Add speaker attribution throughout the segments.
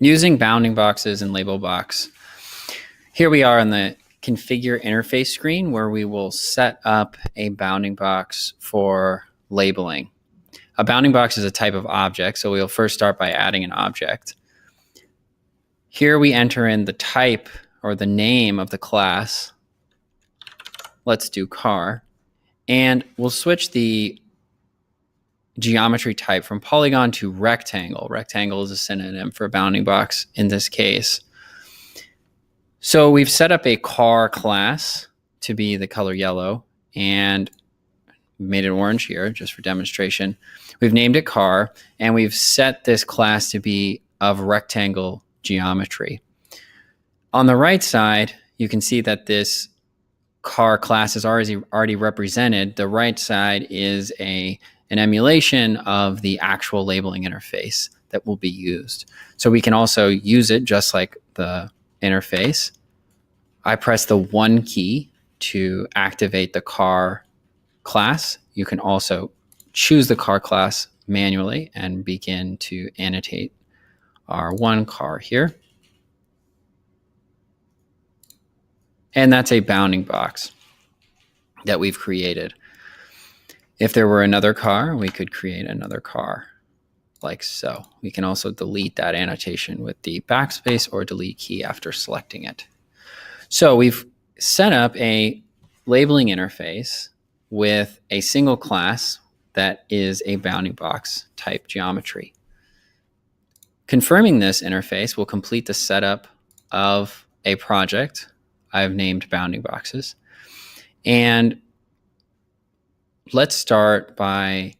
Speaker 1: Using bounding boxes and Labelbox. Here we are on the configure interface screen where we will set up a bounding box for labeling. A bounding box is a type of object, so we'll first start by adding an object. Here we enter in the type or the name of the class. Let's do car. And we'll switch the geometry type from polygon to rectangle. Rectangle is a synonym for bounding box in this case. So we've set up a car class to be the color yellow and made it orange here just for demonstration. We've named it car and we've set this class to be of rectangle geometry. On the right side, you can see that this car class is already represented. The right side is an emulation of the actual labeling interface that will be used. So we can also use it just like the interface. I press the 1 key to activate the car class. You can also choose the car class manually and begin to annotate our 1 car here. And that's a bounding box that we've created. If there were another car, we could create another car like so. We can also delete that annotation with the backspace or delete key after selecting it. So we've set up a labeling interface with a single class that is a bounding box type geometry. Confirming this interface will complete the setup of a project I've named bounding boxes. And let's start by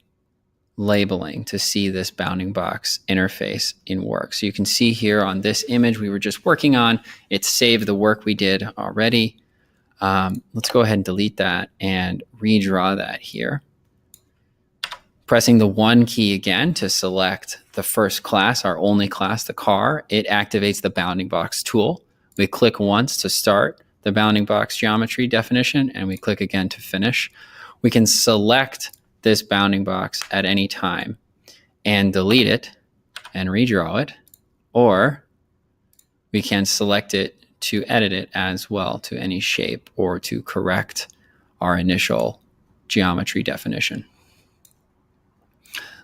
Speaker 1: labeling to see this bounding box interface in work. So you can see here on this image we were just working on, it saved the work we did already. Let's go ahead and delete that and redraw that here. Pressing the 1 key again to select the first class, our only class, the car, it activates the bounding box tool. We click once to start the bounding box geometry definition, and we click again to finish. We can select this bounding box at any time and delete it and redraw it, or we can select it to edit it as well to any shape or to correct our initial geometry definition.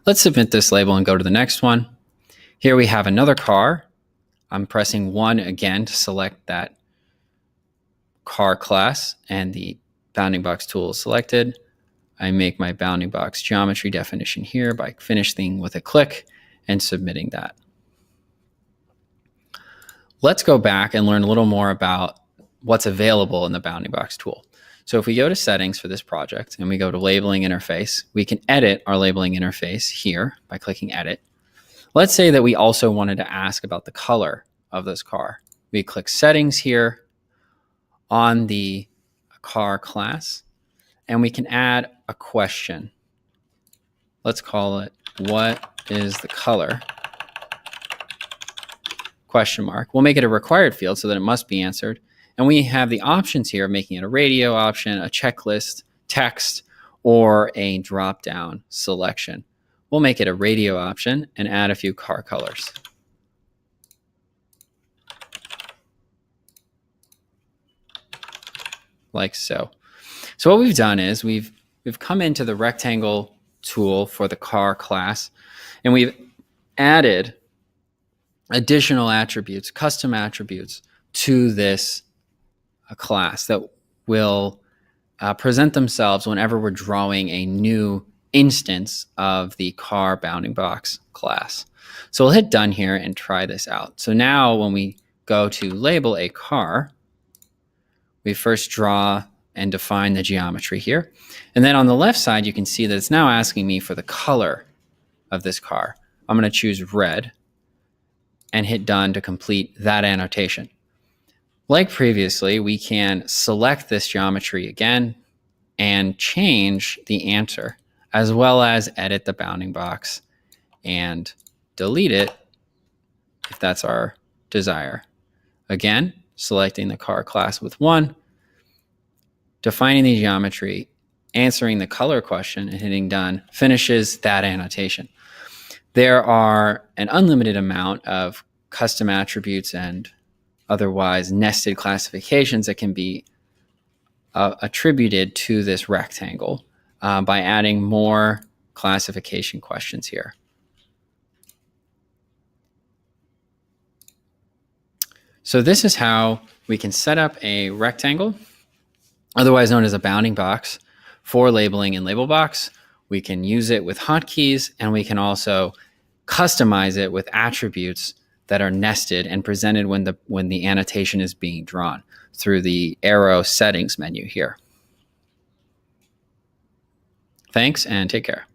Speaker 1: Let's submit this label and go to the next one. Here we have another car. I'm pressing 1 again to select that car class and the bounding box tool is selected. I make my bounding box geometry definition here by finishing with a click and submitting that. Let's go back and learn a little more about what's available in the bounding box tool. So if we go to settings for this project and we go to labeling interface, we can edit our labeling interface here by clicking edit. Let's say that we also wanted to ask about the color of this car. We click settings here on the car class and we can add a question. Let's call it, what is the color? Question mark. We'll make it a required field so that it must be answered. And we have the options here, making it a radio option, a checklist, text, or a drop-down selection. We'll make it a radio option and add a few car colors. Like so. So what we've done is we've come into the rectangle tool for the car class, and we've added additional attributes, custom attributes to this class that will present themselves whenever we're drawing a new instance of the car bounding box class. So we'll hit done here and try this out. So now when we go to label a car, we first draw and define the geometry here. And then on the left side, you can see that it's now asking me for the color of this car. I'm going to choose red and hit done to complete that annotation. Like previously, we can select this geometry again and change the answer, as well as edit the bounding box and delete it if that's our desire. Again, selecting the car class with 1, defining the geometry, answering the color question, and hitting done finishes that annotation. There are an unlimited amount of custom attributes and otherwise nested classifications that can be attributed to this rectangle by adding more classification questions here. So this is how we can set up a rectangle, otherwise known as a bounding box, for labeling in Labelbox. We can use it with hotkeys, and we can also customize it with attributes that are nested and presented when the annotation is being drawn through the arrow settings menu here. Thanks, and take care.